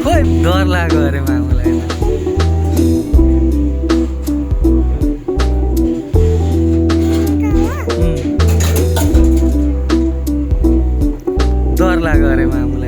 खोइ डर लाग्यो अरे मामुलाई डर लाग्यो अरे मामुलाई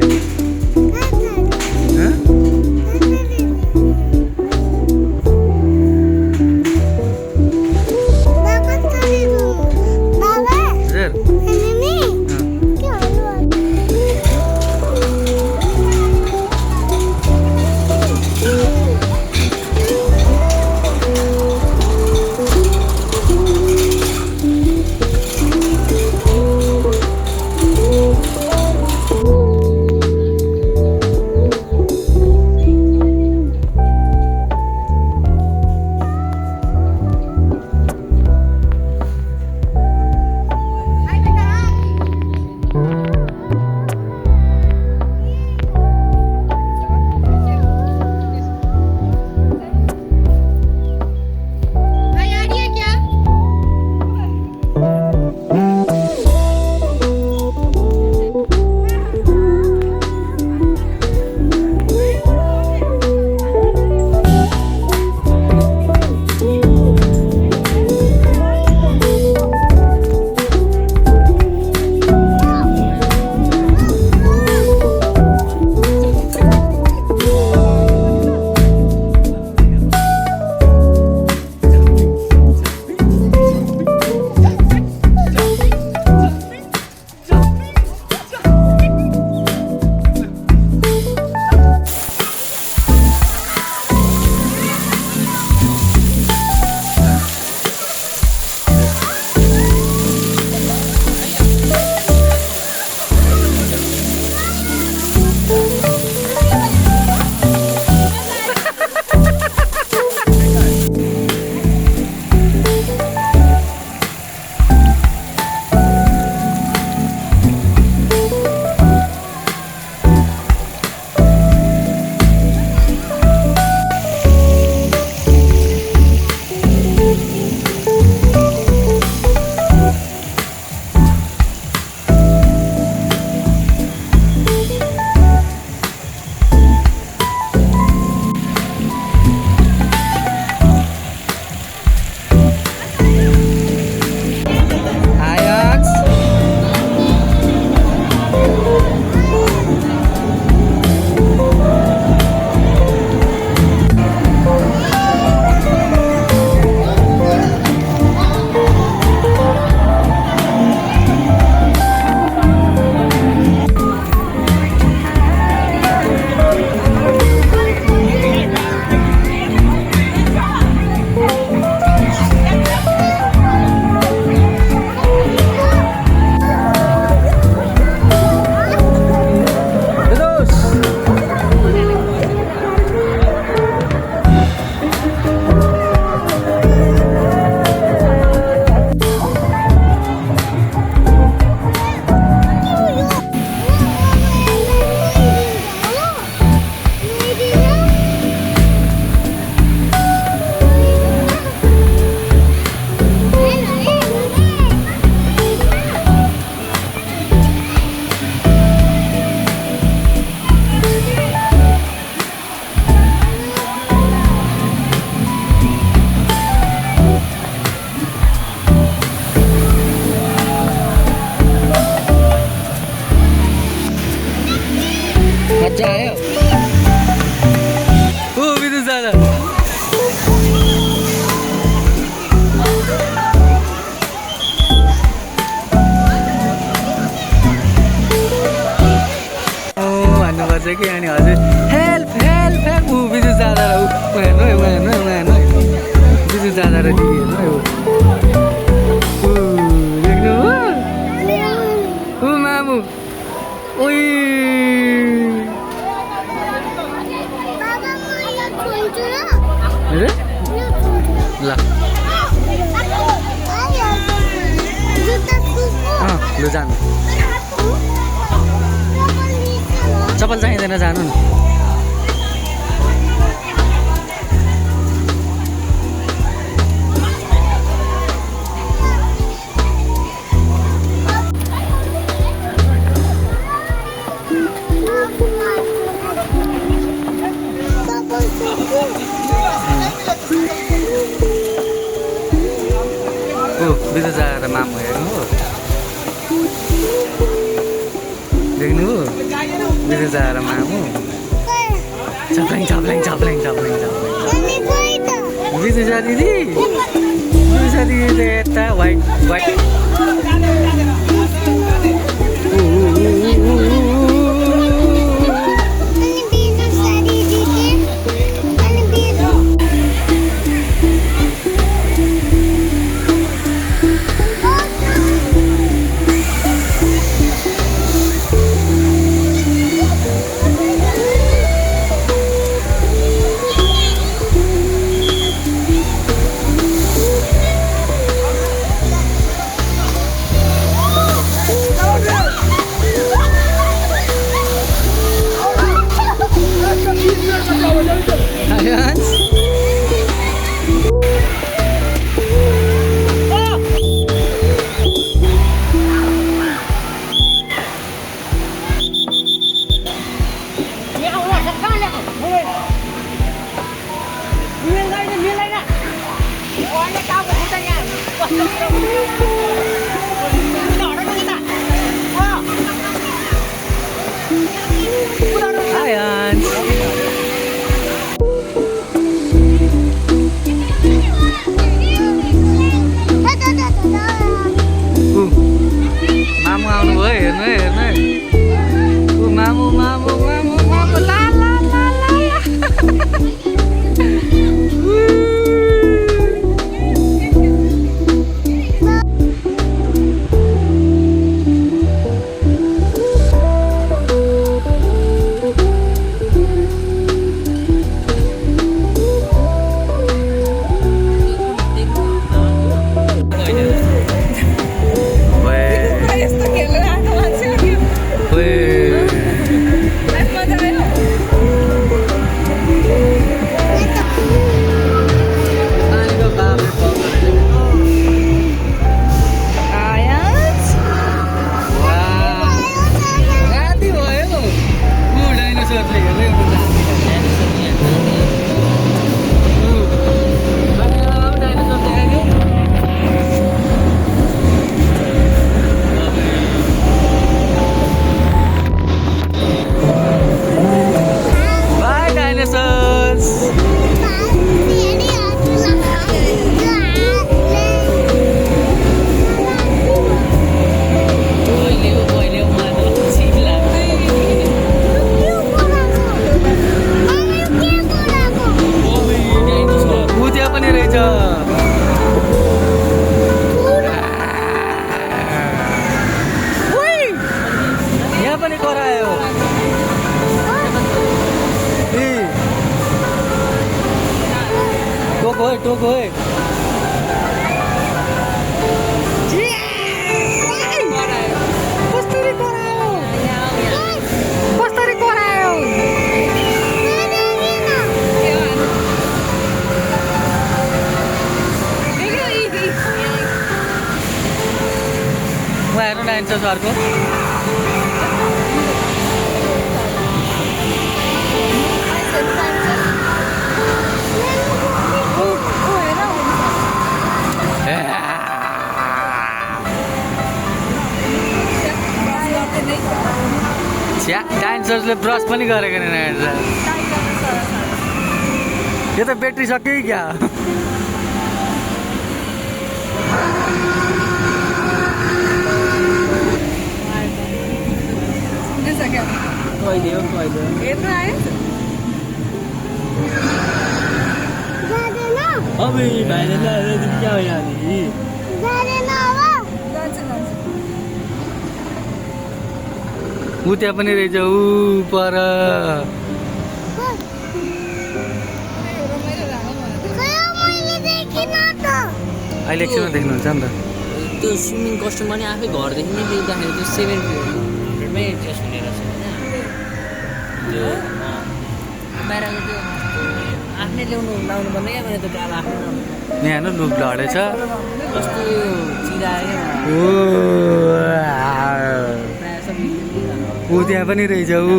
मजा आयो ओ विदुष दादा भन्नुपर्छ कि अनि हजुर हेल्प हेल्प हेल्प ऊ विदुष दादा र ऊ हेर्नु विदुष दादा र दिदी हेर्नु देख्नु ऊ मामु ओइ ल लु जानु चप्पल चाहिँदैन जानु न त्यो बिजु जाएर मामु हेर्नु हो देख्नु हो बिजु जाएर मामु चप्लेङ चप्लेङ चप्लेङ चप्लेङ चप्लेङ बिजु जा दिदी बिजु जा दिदी यता वाइट वाइट मामु आउनुभयो हेर्नु हेर्नु मामु मामु मामु मामु ला ला ला ला टोको है हेर्नु डाइन्छ सरको डाइनोसरले ब्रस पनि गरेको छैन यो त ब्याट्री सक्यो क्या अब भाइले क्या हो यहाँ ऊ त्यहाँ पनि रहेछ ऊ पर अहिले एकछिनमा देख्नुहुन्छ नि त त्यो स्विमिङ कस्ट्युम पनि आफै घरदेखि नै देख्दाखेरि त्यो 700मै एडजस्ट हुने रहेछ त्यो बाहिरको त्यो आफ्नै लाउनु पर्ने क्या मैले त गाला आफ्नो यहाँ हेर्नु लुक लडेछ कस्तो चिरायो ऊ त्यहाँ पनि रहेछ ऊ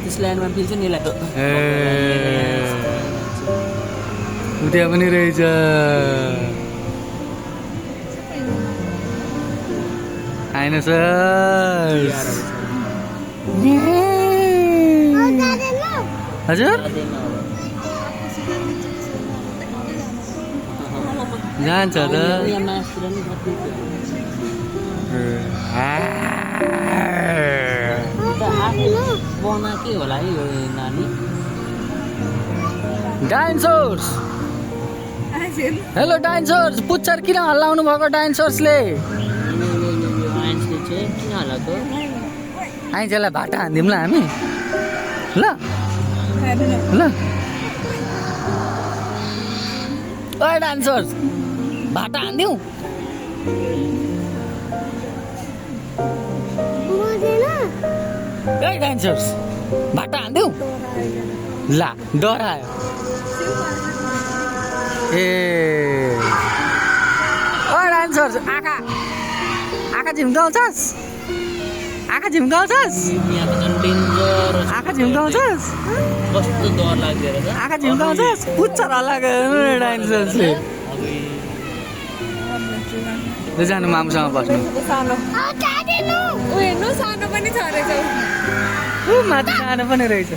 त्यस ल्यान्डमा पिल्छ नि यसलाई त्यहाँ पनि रहेछ डाइनोसर हजुर जान्छ त बनाएकै होला है यो नानी डाइनोसर्स हेलो डाइनोसर्स पुच्छर किन हल्लाउनु भएको डाइनोसर्सले आइन्सले चाहिँ किन हल्लाएको आइन्सलाई भाटा हानिदिउँ ल हामी ल ल ओ डाइनोसर्स भाटा हानिदिउँ ए डाइनोसर्स भाटा हानिदिउँ ला डरायो ए ओ डाइनोसर्स आँखा आँखा झिम्काउँछस् आँखा झिम्काउँछस् यहाँ त झन् डेन्जर आँखा झिम्काउँछस् कस्तो डर लाग्दो रहेछ आँखा झिम्काउँछस् पुच्छर हल्लाएको डाइनोसर्सले ल जानु मामुसँग बस्नु सानो पनि छ रहेछ ऊ माथि सानो पनि रहेछ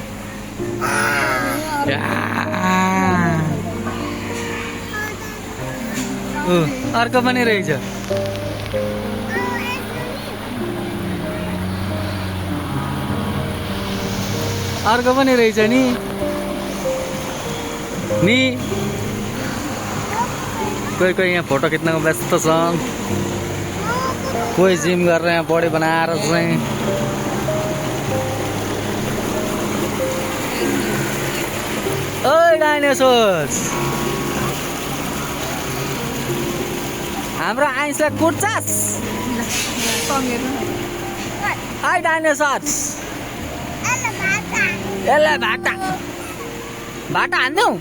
ऊ अर्को पनि रहेछ अर्को पनि रहेछ नि कोही कोही यहाँ फोटो खिच्नको व्यस्त छन् कोही जिम गरेर यहाँ बडी बनाएर चाहिँ ओ डाइनोसर्स हाम्रो आइन्सलाई कुट्छस् हाई डाइनोसर्स यसलाई भाटा भाटा हानिदिउँ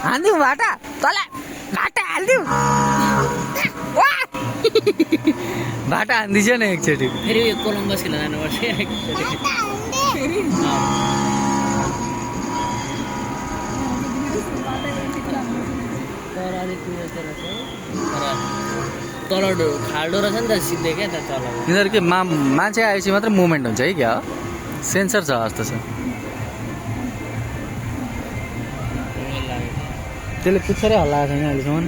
हानिदिउँ भाटा तँलाई भाटा हालिदिउँ भाटा हानिदिन्छ नि एकचोटि फेरि यो कोलम्बस खेल्न जानुपर्छ तल खाल्डो रहेछ नि त सिधै क्या त तल यिनीहरू के मान्छे आएपछि मात्र मुभमेन्ट हुन्छ है क्या सेन्सर छ जस्तो छ त्यसले पुच्छरै हल्लाएको छैन अहिलेसम्म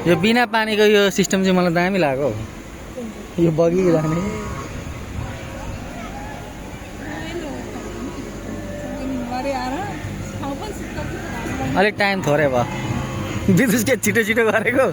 यो बिना पानीको यो सिस्टम चाहिँ मलाई दामी लाग्यो यो बगिरहने अलिक टाइम थोरै भयो विद्युत के छिटो छिटो गरेको